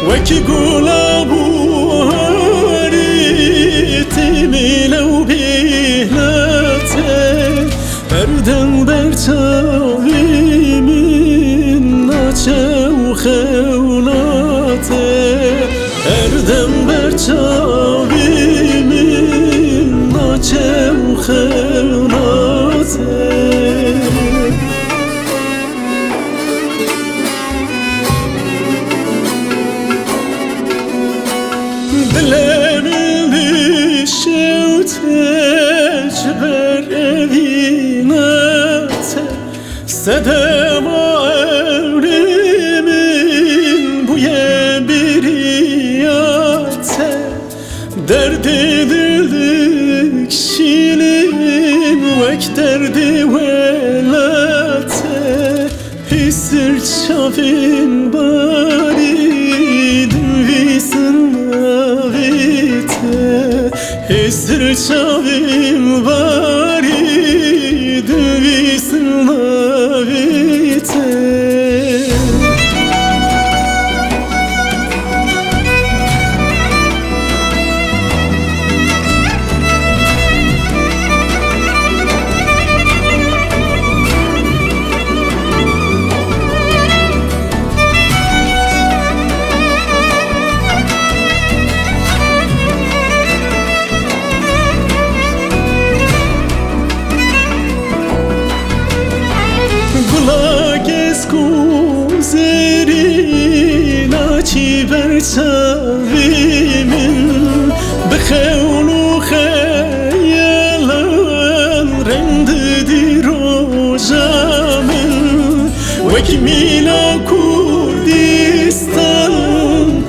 وكي قلابو هاريتي لو بيهلاتي أردن برتاوي من ناچه وخولاتي أردن برتاوي من ناچه وخولاتي دلم بشوتش بر evinaته Sedem ağrımın bu biriyate Derdi dildik şilim vek derdi velate Hissir çavin bari dünvisin Hissir çavim bari dünvisin navite Zerina برتاویمن بخیل و خیالان رند دی روزامن وکی میلا کردستان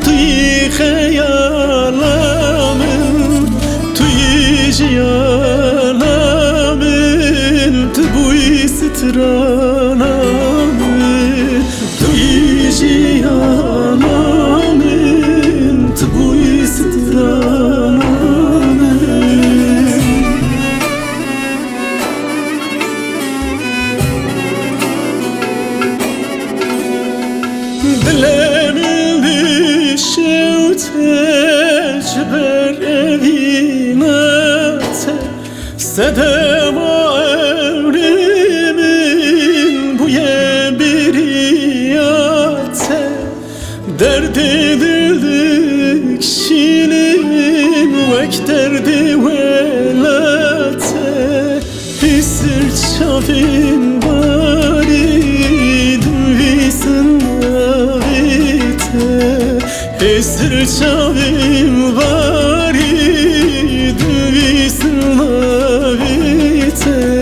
توی خیالامن توی جیالامن تو بوی سترانامن توی جیالامن تو بوی سترانامن دلم بشوتش بر evinaته Sedem ağrımın bu biriyate Derdi dildik şilim vek derdi velate Hissir çavin bari dünvisin navite Hissir çavin bari dünvisin navite